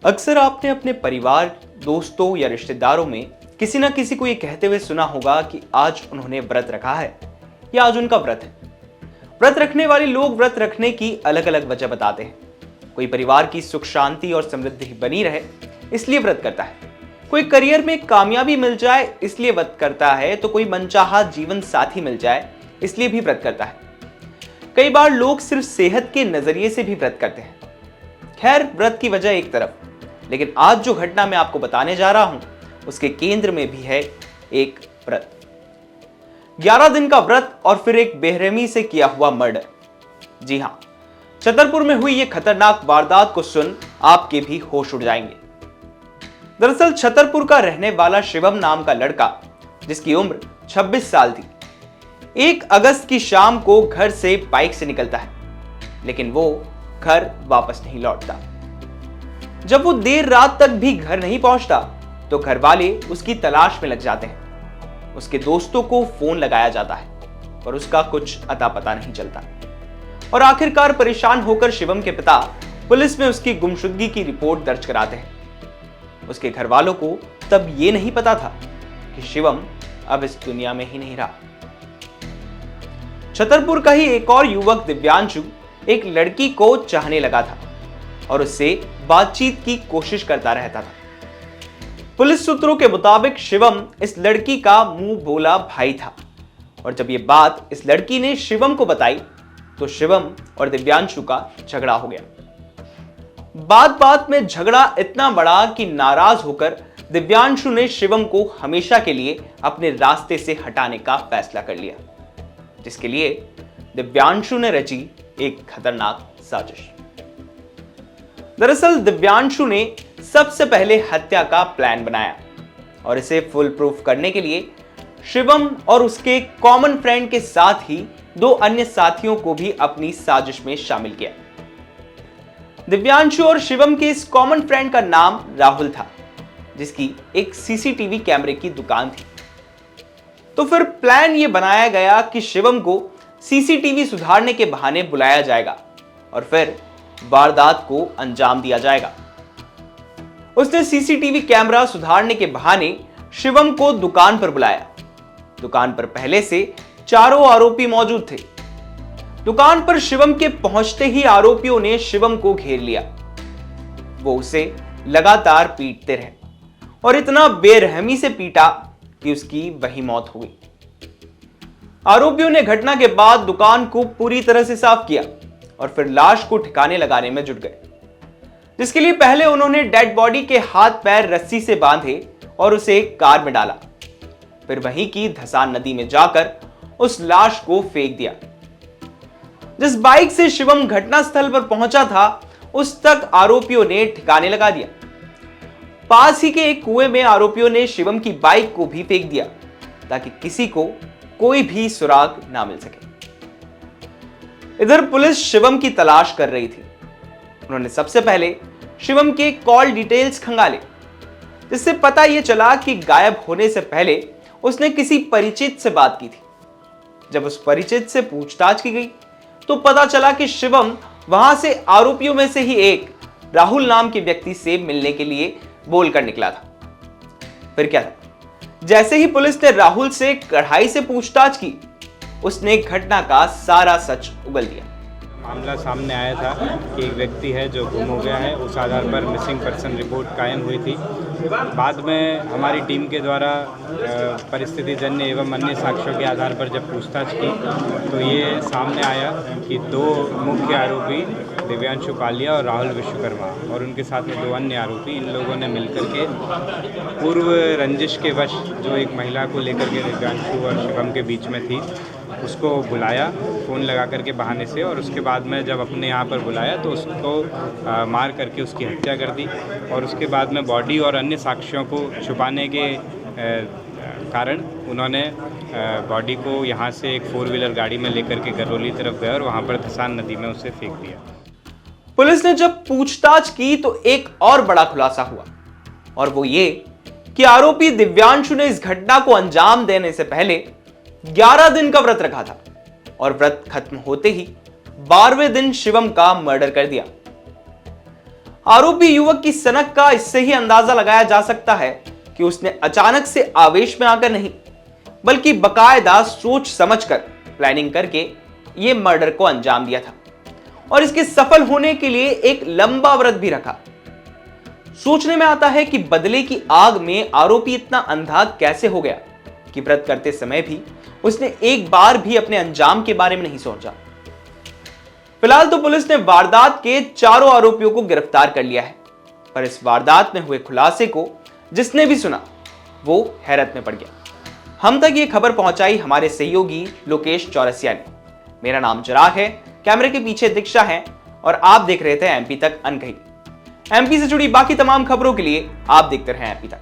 अक्सर आपने अपने परिवार, दोस्तों या रिश्तेदारों में किसी न किसी को ये कहते हुए सुना होगा कि आज उन्होंने व्रत रखा है या आज उनका व्रत है। व्रत रखने वाले लोग व्रत रखने की अलग अलग वजह बताते हैं। कोई परिवार की सुख शांति और समृद्धि बनी रहे इसलिए व्रत करता है, कोई करियर में कामयाबी मिल जाए इसलिए व्रत करता है, तो कोई मनचाहा जीवन साथी मिल जाए इसलिए भी व्रत करता है। कई बार लोग सिर्फ सेहत के नजरिए से भी व्रत करते हैं। खैर, व्रत की वजह एक तरफ, लेकिन आज जो घटना मैं आपको बताने जा रहा हूं उसके केंद्र में भी है एक व्रत। 11 दिन का व्रत और फिर एक बेरहमी से किया हुआ मर्डर। जी हां, छतरपुर में हुई यह खतरनाक वारदात को सुन आपके भी होश उड़ जाएंगे। दरअसल छतरपुर का रहने वाला शिवम नाम का लड़का, जिसकी उम्र 26 साल थी, 1 अगस्त की शाम को घर से बाइक से निकलता है, लेकिन वो घर वापस नहीं लौटता। जब वो देर रात तक भी घर नहीं पहुंचता तो घर वाले उसकी तलाश में लग जाते हैं। उसके दोस्तों को फोन लगाया जाता है पर उसका कुछ अता पता नहीं चलता और आखिरकार परेशान होकर शिवम के पिता पुलिस में उसकी गुमशुदगी की रिपोर्ट दर्ज कराते हैं। उसके घर वालों को तब ये नहीं पता था कि शिवम अब इस दुनिया में ही नहीं रहा। छतरपुर का ही एक और युवक दिव्यांशु एक लड़की को चाहने लगा था और उससे बातचीत की कोशिश करता रहता था। पुलिस सूत्रों के मुताबिक शिवम इस लड़की का मुंह बोला भाई था और जब यह बात इस लड़की ने शिवम को बताई तो शिवम और दिव्यांशु का झगड़ा हो गया। बात बात में झगड़ा इतना बड़ा कि नाराज होकर दिव्यांशु ने शिवम को हमेशा के लिए अपने रास्ते से हटाने का फैसला कर लिया, जिसके लिए दिव्यांशु ने रची एक खतरनाक साजिश। दरअसल दिव्यांशु ने सबसे पहले हत्या का प्लान बनाया और इसे फुल प्रूफ करने के लिए शिवम और उसके कॉमन फ्रेंड के साथ ही 2 अन्य साथियों को भी अपनी साजिश में शामिल किया। दिव्यांशु और शिवम के इस कॉमन फ्रेंड का नाम राहुल था, जिसकी एक सीसीटीवी कैमरे की दुकान थी। तो फिर प्लान यह बनाया गया कि शिवम को सीसीटीवी सुधारने के बहाने बुलाया जाएगा और फिर वारदात को अंजाम दिया जाएगा। उसने सीसीटीवी कैमरा सुधारने के बहाने शिवम को दुकान पर बुलाया। दुकान पर पहले से चारों आरोपी मौजूद थे। दुकान पर शिवम के पहुंचते ही आरोपियों ने शिवम को घेर लिया। वो उसे लगातार पीटते रहे और इतना बेरहमी से पीटा कि उसकी वहीं मौत हो गई। आरोपियों ने घटना के बाद दुकान को पूरी तरह से साफ किया और फिर लाश को ठिकाने लगाने में जुट गए, जिसके लिए पहले उन्होंने डेड बॉडी के हाथ पैर रस्सी से बांधे और उसे एक कार में डाला। फिर वहीं की धसान नदी में जाकर उस लाश को फेंक दिया। जिस बाइक से शिवम घटनास्थल पर पहुंचा था उस तक आरोपियों ने ठिकाने लगा दिया। पास ही के एक कुएं में आरोपियों ने शिवम की बाइक को भी फेंक दिया ताकि किसी को कोई भी सुराग ना मिल सके। इधर पुलिस शिवम की तलाश कर रही थी। उन्होंने सबसे पहले शिवम के कॉल डिटेल्स खंगाले, जिससे पता यह चला कि गायब होने से पहले उसने किसी परिचित से बात की थी। जब उस परिचित से पूछताछ की गई तो पता चला कि शिवम वहां से आरोपियों में से ही एक राहुल नाम के व्यक्ति से मिलने के लिए बोलकर निकला था। फिर क्या था, जैसे ही पुलिस ने राहुल से कड़ाई से पूछताछ की, उसने घटना का सारा सच उगल दिया। मामला सामने आया था कि एक व्यक्ति है जो गुम हो गया है। उस आधार पर मिसिंग पर्सन रिपोर्ट कायम हुई थी। बाद में हमारी टीम के द्वारा परिस्थिति जन्य एवं अन्य साक्ष्यों के आधार पर जब पूछताछ की तो ये सामने आया कि 2 मुख्य आरोपी दिव्यांशु कालिया और राहुल विश्वकर्मा और उनके साथ में 2 अन्य आरोपी, इन लोगों ने मिलकर के पूर्व रंजिश के वश जो एक महिला को लेकर के दिव्यांशु और शिवम के बीच में थी, उसको बुलाया फ़ोन लगा करके बहाने से, और उसके बाद में जब अपने यहाँ पर बुलाया तो उसको मार करके उसकी हत्या कर दी। और उसके बाद में बॉडी और अन्य साक्ष्यों को छुपाने के कारण उन्होंने बॉडी को यहाँ से एक 4 व्हीलर गाड़ी में लेकर के गरौली तरफ गए और वहाँ पर धसान नदी में उसे फेंक दिया। पुलिस ने जब पूछताछ की तो एक और बड़ा खुलासा हुआ, और वो ये कि आरोपी दिव्यांशु ने इस घटना को अंजाम देने से पहले 11 दिन का व्रत रखा था और व्रत खत्म होते ही 12वें दिन शिवम का मर्डर कर दिया। आरोपी युवक की सनक का इससे ही अंदाजा लगाया जा सकता है कि उसने अचानक से आवेश में आकर नहीं, बल्कि बकायदा सोच समझकर प्लानिंग करके यह मर्डर को अंजाम दिया था और इसके सफल होने के लिए एक लंबा व्रत भी रखा। सोचने में आता है कि बदले की आग में आरोपी इतना अंधा कैसे हो गया कि व्रत करते समय भी उसने एक बार भी अपने अंजाम के बारे में नहीं सोचा। फिलहाल तो पुलिस ने वारदात के चारों आरोपियों को गिरफ्तार कर लिया है, पर इस वारदात में हुए खुलासे को जिसने भी सुना वो हैरत में पड़ गया। हम तक ये खबर पहुंचाई हमारे सहयोगी लोकेश चौरसिया ने। मेरा नाम चिराग है, कैमरे के पीछे दीक्षा है और आप देख रहे थे एमपी तक अनकही। एमपी से जुड़ी बाकी तमाम खबरों के लिए आप देखते रहें एमपी तक।